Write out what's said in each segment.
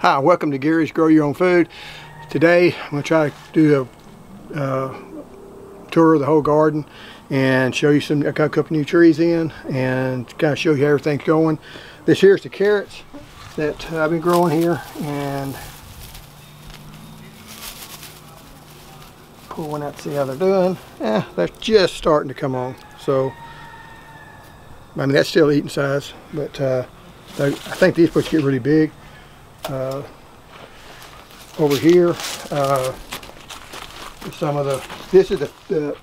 Hi, welcome to Gary's Grow Your Own Food. Today I'm going to try to do a tour of the whole garden and show you I got a couple new trees in and kind of show you how everything's going. This here's the carrots that I've been growing here, and pull one out to see how they're doing. They're just starting to come on, so I mean that's still eating size, but I think these supposed to get really big. Over here, some of this is the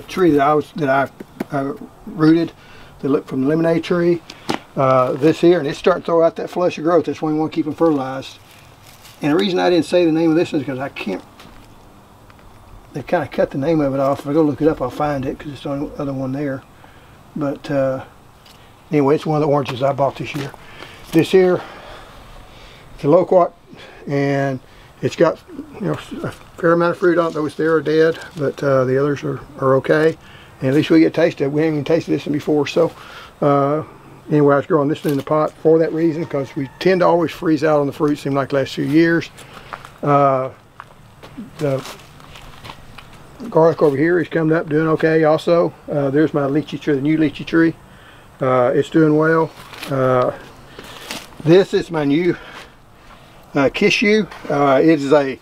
tree that I rooted, from the lemonade tree. This here, and it's starting to throw out that flush of growth. That's why we want to keep them fertilized. And the reason I didn't say the name of this is because I can't. They've kind of cut the name of it off. If I go look it up, I'll find it because it's the only other one there. But anyway, it's one of the oranges I bought this year. This here, it's a loquat, and it's got a fair amount of fruit on it. Those there are dead, but the others are okay. And at least we get tasted. We haven't even tasted this one before. So anyway, I was growing this one in the pot for that reason, because we tend to always freeze out on the fruit. Seemed like the last few years. The garlic over here is coming up, doing okay also. There's my lychee tree, the new lychee tree. It's doing well. This is my new Kishu. It is a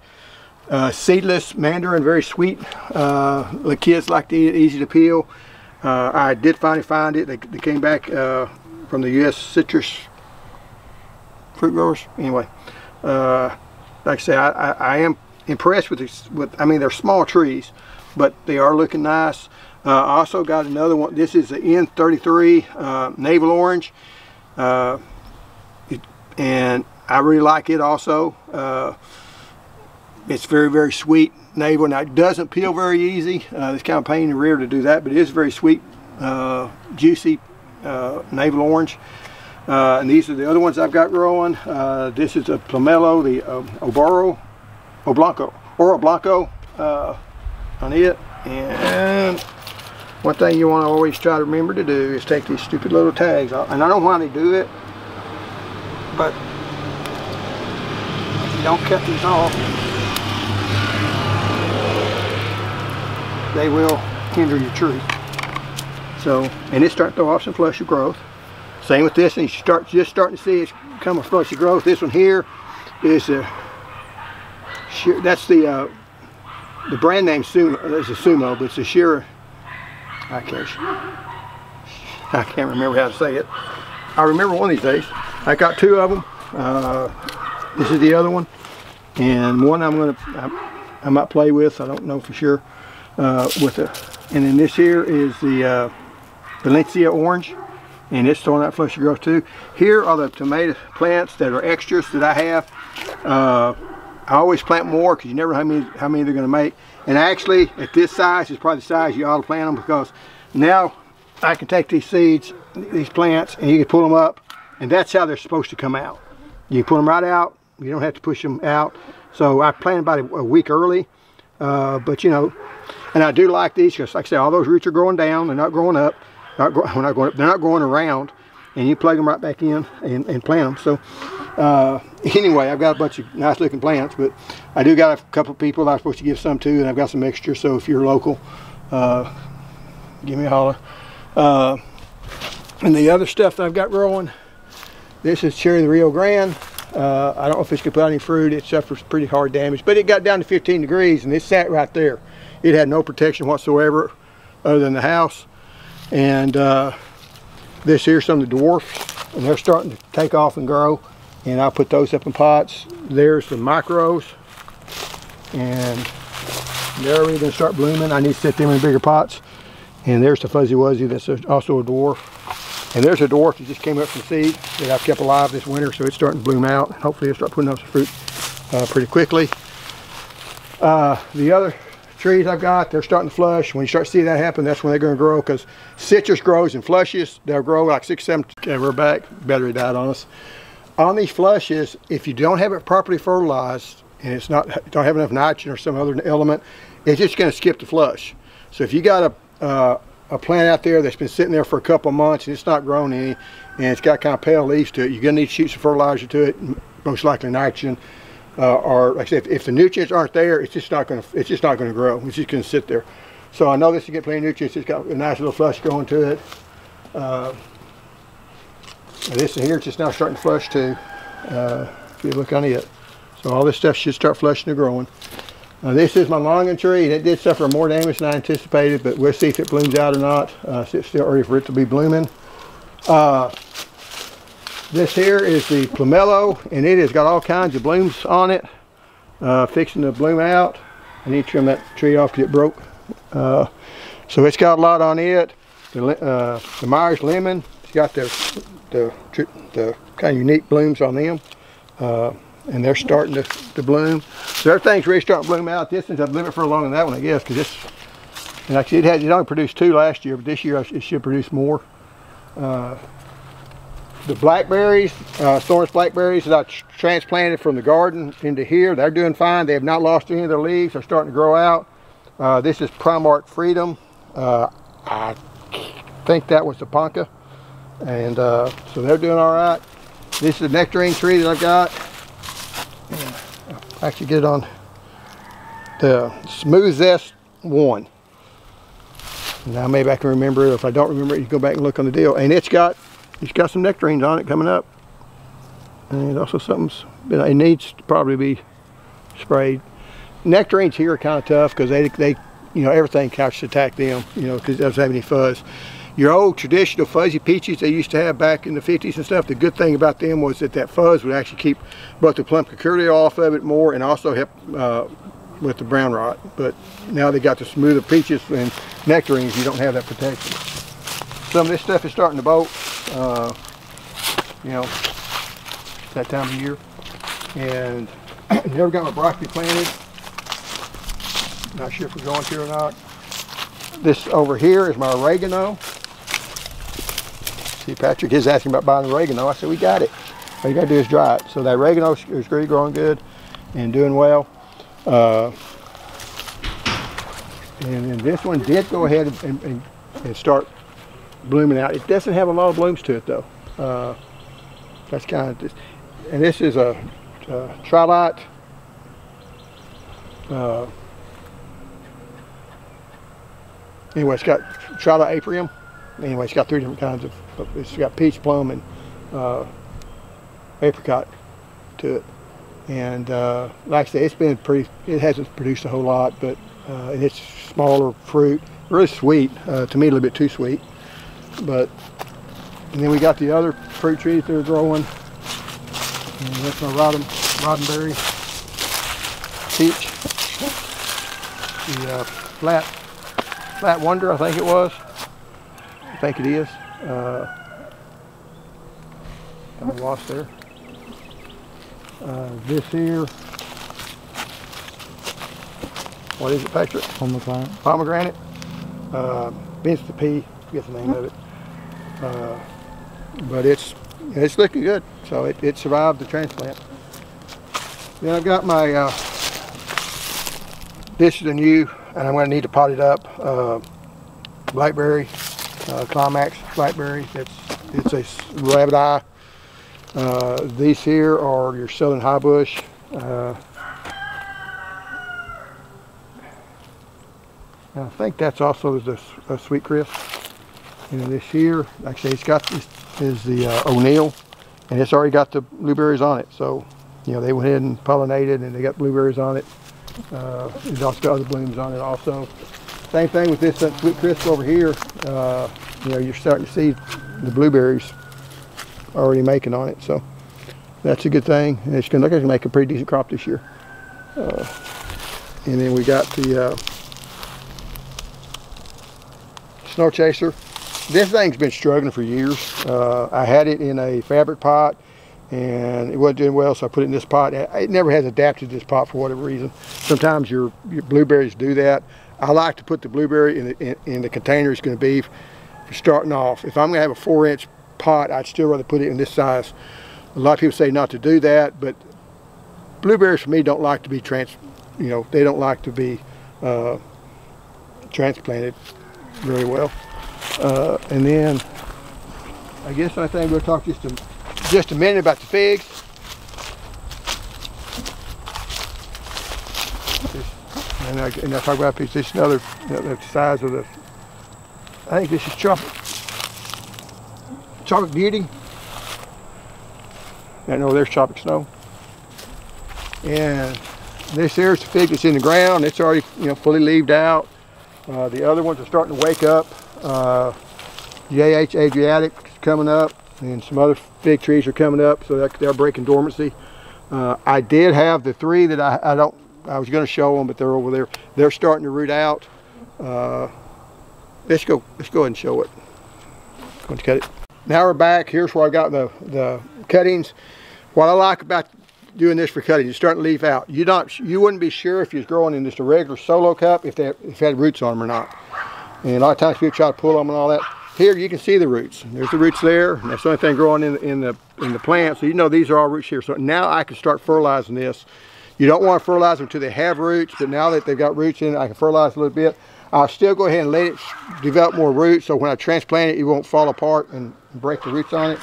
seedless mandarin, very sweet. The kids like to eat it, easy to peel. I did finally find it. They came back from the U.S. citrus fruit growers. Anyway, like I say, I am impressed with this. I mean, they're small trees, but they are looking nice. I also got another one. This is the N33 navel orange, and I really like it also. It's very, very sweet navel. Now it doesn't peel very easy. It's kind of a pain in the rear to do that, but it is very sweet, juicy navel orange. And these are the other ones I've got growing. This is a Pomelo, the Oro Blanco on it. And one thing you want to always try to remember to do is take these stupid little tags off. And I don't know why they do it, but if you don't cut these off, they will hinder your tree. So, and it's starting to throw off some flush of growth. Same with this, and you just starting to see it's come a flush of growth. This one here is that's the brand name Sumo. It's a Sumo, but it's a Shira. I can't remember how to say it. I remember one of these days. I got two of them. This is the other one, and one I might play with. I don't know for sure. And then this here is the Valencia orange, and it's throwing out flush of growth too. Here are the tomato plants that are extras that I have. I always plant more because you never know how many they're going to make. And actually, at this size is probably the size you ought to plant them, because now I can take these seeds, these plants, and you can pull them up, and that's how they're supposed to come out. You pull them right out. You don't have to push them out. So I planted about a week early, but you know, and I do like these because, like I say, all those roots are growing down. They're not growing up. They're not growing around, and you plug them right back in and plant them. So anyway, I've got a bunch of nice looking plants, but I do got a couple of people I'm supposed to give some to, and I've got some extra. So if you're local, give me a holler. And the other stuff that I've got growing, this is Cherry of the Rio Grande. I don't know if it's going to put out any fruit. It suffers pretty hard damage, but it got down to 15 degrees and it sat right there. It had no protection whatsoever other than the house. And this here's some of the dwarfs, and they're starting to take off and grow, and I'll put those up in pots. There's the micros, and they're already going to start blooming. I need to set them in bigger pots. And there's the Fuzzy Wuzzy, that's also a dwarf. And there's a dwarf that just came up from seed that I've kept alive this winter, so it's starting to bloom out. Hopefully it'll start putting up some fruit pretty quickly. The other trees I've got, they're starting to flush. When you start to see that happen, that's when they're going to grow, because citrus grows in flushes. They'll grow like 6, 7. Okay, we're back. Battery died on us. On these flushes, if you don't have it properly fertilized and it's don't have enough nitrogen or some other element, it's just going to skip the flush. So if you got a plant out there that's been sitting there for a couple of months and it's not grown any, and it's got kind of pale leaves to it, you're going to need to shoot some fertilizer to it most likely nitrogen, or like I said, if the nutrients aren't there, it's just not going to grow. It's just going to sit there. So I know this will get plenty of nutrients. It's got a nice little flush going to it. This here is just now starting to flush too. If you look on it, so all this stuff should start flushing and growing. This is my longan tree, and it did suffer more damage than I anticipated, but we'll see if it blooms out or not. It's still early for it to be blooming. This here is the pomelo, and it has got all kinds of blooms on it, fixing to bloom out. I need to trim that tree off because it broke. So it's got a lot on it. The Myers lemon, it's got the kind of unique blooms on them, and they're starting to bloom. So everything's really starting to bloom out. This one's I've lived it for longer than that one, I guess, because this, and actually it only produced 2 last year, but this year it should produce more. The blackberries, Thorns blackberries that I transplanted from the garden into here, they're doing fine. They have not lost any of their leaves. They're starting to grow out. This is Primark Freedom. I think that was the Ponca. And so they're doing all right. This is a nectarine tree that I've got. I'll actually get it on the Smooth Zest 1. Now maybe I can remember it. If I don't remember it, you can go back and look on the deal. And it's got some nectarines on it coming up. And also something's, it needs to probably be sprayed. Nectarines here are kind of tough because they you know, everything couches attack them, you know, because it doesn't have any fuzz. Your old traditional fuzzy peaches they used to have back in the 50s and stuff, the good thing about them was that fuzz would actually keep both the plum cuculia off of it more and also help with the brown rot. But now they got the smoother peaches and nectarines, you don't have that protection. Some of this stuff is starting to bolt, you know, that time of year. And never got my broccoli planted. Not sure if we're going to or not. This over here is my oregano. See, Patrick is asking about buying oregano. I said, we got it. All you got to do is dry it. So the oregano is really growing good and doing well. And then this one did go ahead and start blooming out. It doesn't have a lot of blooms to it though. That's kind of this. And this is a Trilite. Anyway, it's got Trilite Apium. Anyway, it's got 3 different kinds of, it's got peach, plum, and apricot to it. And like I said, it hasn't produced a whole lot, but and it's smaller fruit, really sweet. To me, a little bit too sweet. But, and then we got the other fruit trees that are growing. And that's my Roddenberry peach. The Flat Wonder, I think it was. I think it is. I'm lost there. This here. What is it, Patrick? Pomegranate. Pomegranate. Vince the Pea. I forget the name of it. But it's looking good. So it survived the transplant. Then I've got my. This is a new, and I'm going to need to pot it up. Blackberry, Climax Blackberry. It's a rabbit eye. These here are your Southern High Bush. I think that's also the Sweet Crisp. And this here, like I say, it's got this is the O'Neill, and it's already got the blueberries on it. So, you know, they went ahead and pollinated, and they got blueberries on it. There's also got other blooms on it also. Same thing with this Sweet Crisp over here. You know, you're starting to see the blueberries already making on it, so that's a good thing. And it's going to look like it's make a pretty decent crop this year. And then we got the Snow Chaser. This thing's been struggling for years. I had it in a fabric pot and it wasn't doing well, so I put it in this pot. It never has adapted to this pot for whatever reason. Sometimes your blueberries do that. I like to put the blueberry in the container it's going to be for starting off. If I'm going to have a 4-inch pot, I'd still rather put it in this size. A lot of people say not to do that, but blueberries for me don't like to be they don't like to be transplanted very well. And then I guess I think we'll talk just a minute about the figs. And I talk about this. This is another, the size of the. I think this is Tropic Beauty. I know there's Tropic Snow. And this here's the fig that's in the ground. It's already, fully leaved out. The other ones are starting to wake up. JH Adriatic is coming up, and some other fig trees are coming up, so they're breaking dormancy. I did have the 3 that I was going to show them, but they're over there. They're starting to root out. Let's go ahead and show it. I'm going to cut it. Now we're back. Here's where I got the cuttings. What I like about doing this for cutting, it's starting to leaf out. You wouldn't be sure if you're growing in just a regular solo cup if it had roots on them or not. And a lot of times people try to pull them and all that. Here you can see the roots. There's the roots there, and that's the only thing growing in the plant. So these are all roots here. So now I can start fertilizing this. You don't want to fertilize them until they have roots, but now that they've got roots in it, I can fertilize a little bit. I'll still go ahead and let it develop more roots, so when I transplant it, it won't fall apart and break the roots on it.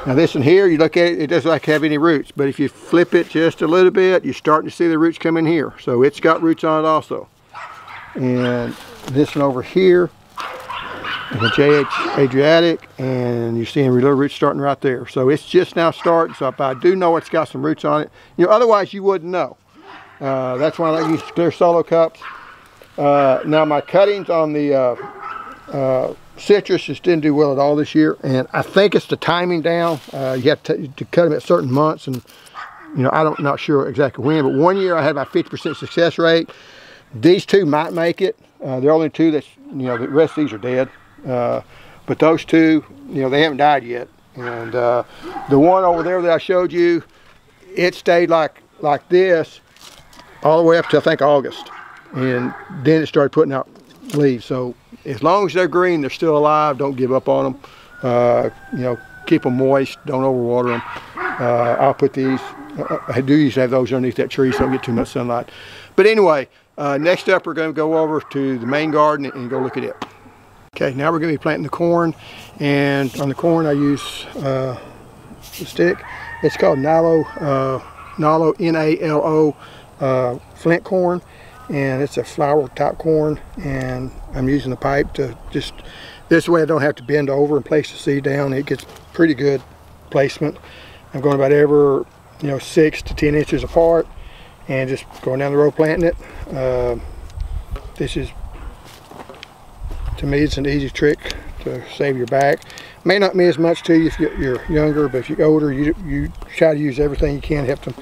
Now this one here, you look at it, it doesn't like have any roots, but if you flip it just a little bit, you're starting to see the roots come in here. So it's got roots on it also. And this one over here, the JH Adriatic, and you're seeing little roots starting right there. So it's just now starting, so if I do know it's got some roots on it, otherwise you wouldn't know. That's why I like to use clear solo cups. Now my cuttings on the citrus just didn't do well at all this year, and I think it's the timing down. You have to cut them at certain months, and I'm not sure exactly when, but one year I had about 50% success rate. These 2 might make it. They're only 2 that's, the rest of these are dead. But those 2, they haven't died yet. And the one over there that I showed you, it stayed like this all the way up to I think August. And then it started putting out leaves. So as long as they're green, they're still alive. Don't give up on them. Keep them moist. Don't overwater them. I'll put these, I do usually have those underneath that tree so I don't get too much sunlight. But anyway, next up we're going to go over to the main garden and go look at it. Okay, now we're going to be planting the corn, and on the corn I use the stick. It's called Nalo, N-A-L-O, flint corn, and it's a flower type corn, and I'm using the pipe to just, this way I don't have to bend over and place the seed down. It gets pretty good placement. I'm going about every 6 to 10 inches apart, and just going down the row planting it. This is, to me, it's an easy trick to save your back. May not mean as much to you if you're younger, but if you're older, you try to use everything you can to help them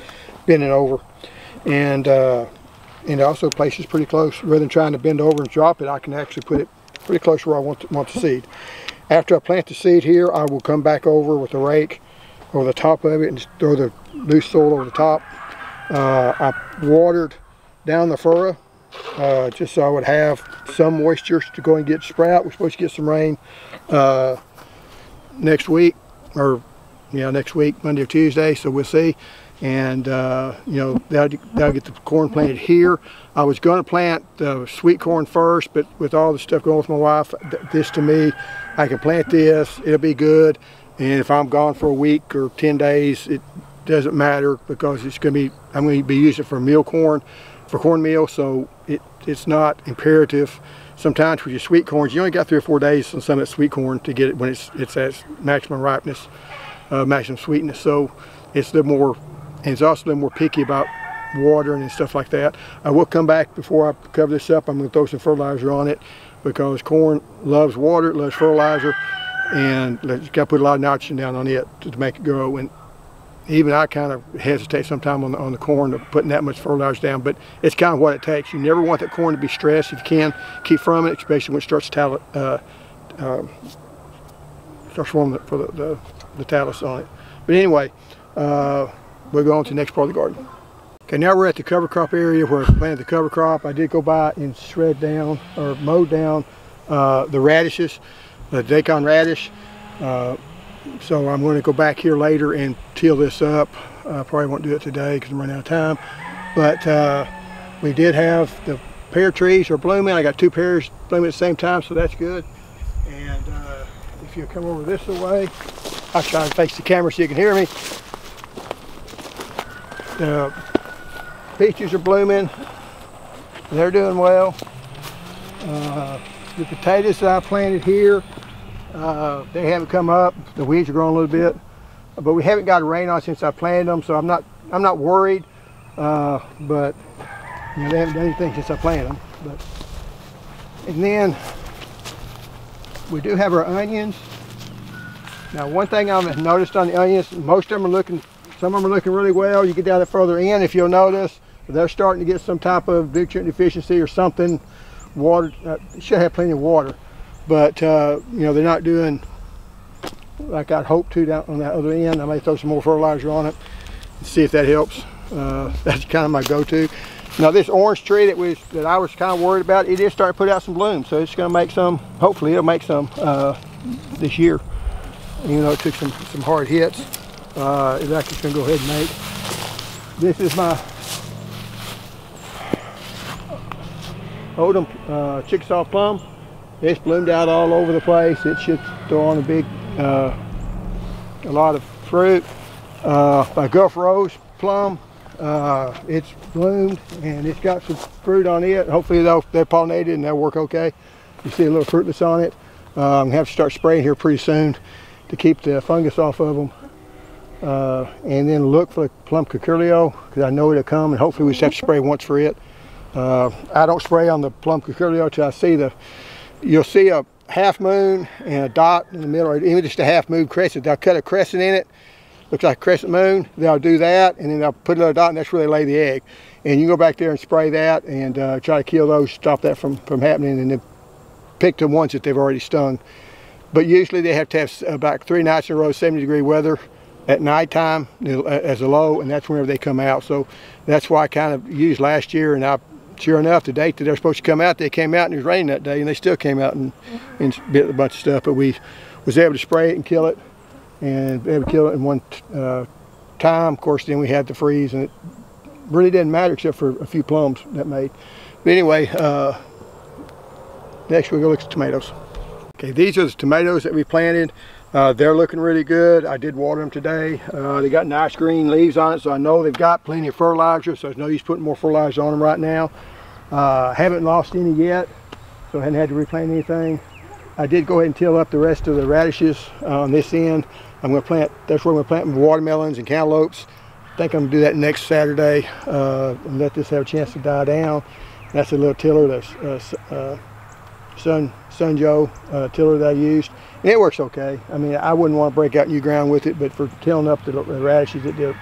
bend it over. And it also places pretty close. Rather than trying to bend over and drop it, I can actually put it pretty close where I want the seed. After I plant the seed here, I will come back over with a rake over the top of it and just throw the loose soil over the top. I watered down the furrow just so I would have some moisture to go and get sprout. We're supposed to get some rain next week, or next week, Monday or Tuesday, so we'll see. And that'll get the corn planted here. I was going to plant the sweet corn first, but with all the stuff going with my wife, this to me, I can plant this, it'll be good. And if I'm gone for a week or 10 days, it doesn't matter, because it's going to be, I'm going to be using it for meal corn, for cornmeal, so it's not imperative. Sometimes with your sweet corns, you only got 3 or 4 days on some of that sweet corn to get it when it's at maximum ripeness, maximum sweetness. So it's a little more, and it's also a little more picky about watering and stuff like that. I will come back before I cover this up. I'm going to throw some fertilizer on it, because corn loves water, it loves fertilizer, and you got to put a lot of nitrogen down on it to make it grow. And even I kind of hesitate sometimes on the corn of putting that much fertilizer down, but it's kind of what it takes. You never want that corn to be stressed. If you can, keep from it, especially when it starts to starts forming for the talus on it. But anyway, we'll go on to the next part of the garden. Okay, now we're at the cover crop area where I planted the cover crop. I did go by and shred down or mow down the radishes, the daikon radish. So I'm going to go back here later and till this up. Probably won't do it today because I'm running out of time. But we did have the pear trees are blooming. I got 2 pears blooming at the same time, so that's good. And if you come over this way, I'll try to face the camera so you can hear me. The peaches are blooming. they're doing well. The potatoes that I planted here, they haven't come up. The weeds are growing a little bit, but we haven't got a rain on since I planted them, so I'm not worried. But you know, they haven't done anything since I planted them. And then we do have our onions. Now, one thing I've noticed on the onions, most of them are looking, some of them are looking really well. You get down further in, if you'll notice, they're starting to get some type of nutrient deficiency or something. Water, should have plenty of water, but you know, they're not doing like I'd hoped to down on that other end. I may throw some more fertilizer on it and see if that helps. That's kind of my go-to. Now, this orange tree that I was kind of worried about, it is starting to put out some bloom, so it's going to make some. Hopefully, it'll make some this year. Even though it took some hard hits, it's actually going to go ahead and make. This is my Odom Chickasaw plum. It's bloomed out all over the place. It should throw on a lot of fruit. My Gulf Rose plum, it's bloomed and it's got some fruit on it. Hopefully they're pollinated and they'll work okay. You see a little fruitless on it. I'm gonna have to start spraying here pretty soon to keep the fungus off of them. And then look for the plum curculio, because I know it'll come, and hopefully we just have to spray once for it. I don't spray on the plum curculio till I see you'll see a half moon and a dot in the middle, or even just a half moon crescent. They'll cut a crescent in it, looks like a crescent moon. They'll do that, and then they'll put another dot, and that's where they lay the egg. And you go back there and spray that, and try to kill those, stop that from happening, and then pick the ones that they've already stung. But usually they have to have about 3 nights in a row, 70-degree weather at nighttime as a low, and that's whenever they come out. So that's why I kind of used last year, and sure enough, the date that they're supposed to come out, they came out and it was raining that day, and they still came out and bit a bunch of stuff. But we was able to spray it and kill it, and able to kill it in one time. Of course, then we had to freeze, and it really didn't matter except for a few plums that made. But anyway, next we'll go look at tomatoes. Okay, these are the tomatoes that we planted. They're looking really good. I did water them today. They got nice green leaves on it, so I know they've got plenty of fertilizer, so there's no use putting more fertilizer on them right now. Haven't lost any yet, so I hadn't had to replant anything. I did go ahead and till up the rest of the radishes on this end. I'm going to plant, that's where I'm going to plant my watermelons and cantaloupes. I think I'm going to do that next Saturday and let this have a chance to die down. That's a little tiller that's Sun Joe tiller that I used, and it works okay. I mean, I wouldn't want to break out new ground with it, but for tilling up the radishes, it did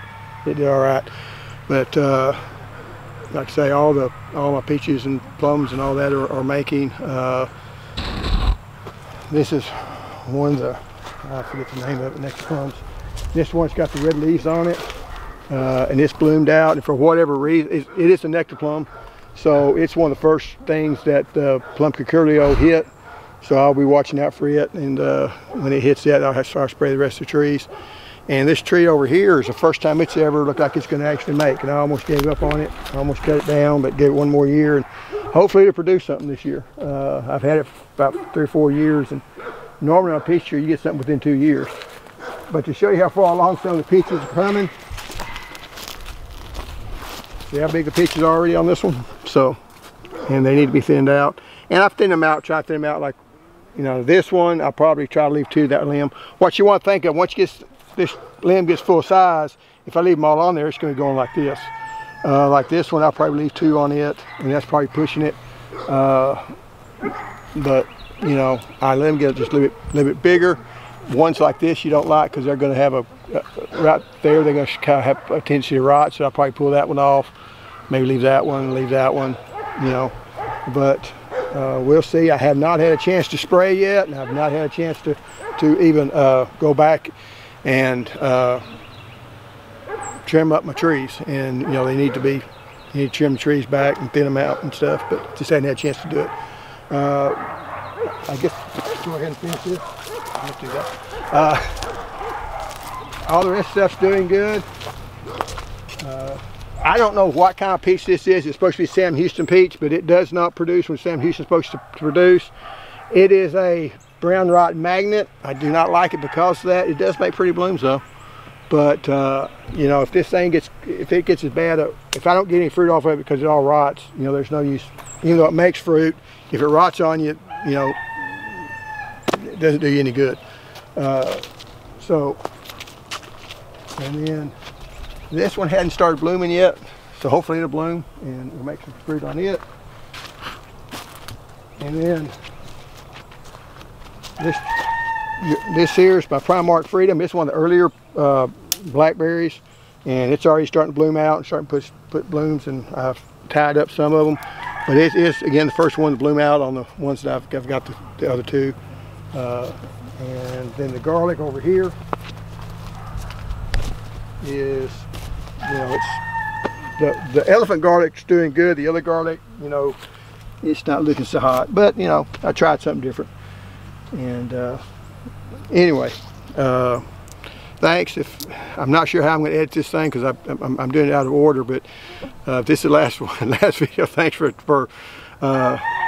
all right. But like I say, all my peaches and plums and all that are making. This is one of the, I forget the name of it, next to plums. This one's got the red leaves on it, and it's bloomed out, and for whatever reason, it is a nectar plum. So it's one of the first things that the plum curculio hit. So I'll be watching out for it, and when it hits that, I'll have to start spray the rest of the trees. And this tree over here is the first time it's ever looked like it's going to actually make. And I almost gave up on it. I almost cut it down, but gave it one more year, and hopefully it'll produce something this year. I've had it for about 3 or 4 years, and normally on a peach tree you get something within 2 years. But to show you how far along some of the peaches are coming, see how big the peaches are already on this one? So, and they need to be thinned out. And I've thinned them out, try to thin them out like, you know, this one, I'll probably try to leave 2 of that limb. What you want to think of, once this limb gets full size, if I leave them all on there, it's going to go on like this. Like this one, I'll probably leave 2 on it, and that's probably pushing it. But, you know, I let them get just a little bit bigger. Ones like this you don't like because they're going to have right there, they're going to kind of have a tendency to rot, so I'll probably pull that one off. Maybe leave that one, you know. But we'll see. I have not had a chance to spray yet, and I've not had a chance to even go back and trim up my trees. And you know, you need to trim the trees back and thin them out and stuff, but just hadn't had a chance to do it. I guess go ahead and finish this. Let's do that. All the rest of the stuff's doing good. I don't know what kind of peach this is. It's supposed to be Sam Houston peach, but it does not produce what Sam Houston's supposed to produce. It is a brown rot magnet. I do not like it because of that. It does make pretty blooms though. But you know, if it gets as bad, if I don't get any fruit off of it because it all rots, you know, there's no use. Even though it makes fruit, if it rots on you, you know, it doesn't do you any good. So, and then this one hadn't started blooming yet, so hopefully it'll bloom and we'll make some fruit on it. And then this here is my Primark Freedom. It's one of the earlier blackberries, and it's already starting to bloom out and starting to put blooms, and I've tied up some of them. But it's again the first one to bloom out on the ones that I've got the other two. And then the garlic over here is, you know, it's the elephant garlic's doing good. The other garlic, you know, it's not looking so hot, but you know, I tried something different. And anyway, thanks. I'm not sure how I'm going to edit this thing because I'm doing it out of order, but this is the last video. Thanks for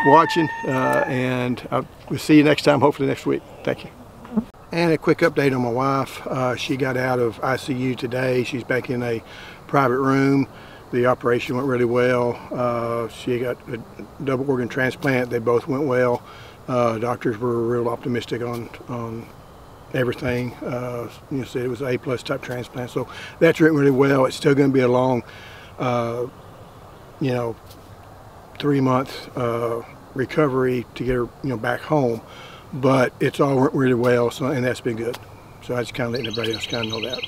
watching, and we'll see you next time, hopefully next week. Thank you. And a quick update on my wife. She got out of ICU today. She's back in a private room. The operation went really well. She got a double organ transplant. They both went well. Doctors were real optimistic on everything. You know, said it was an A+ type transplant. So that's went really well. It's still going to be a long, you know, 3-month recovery to get her, you know, back home. But it's all went really well. So, and that's been good. So I just kind of letting everybody else kind of know that.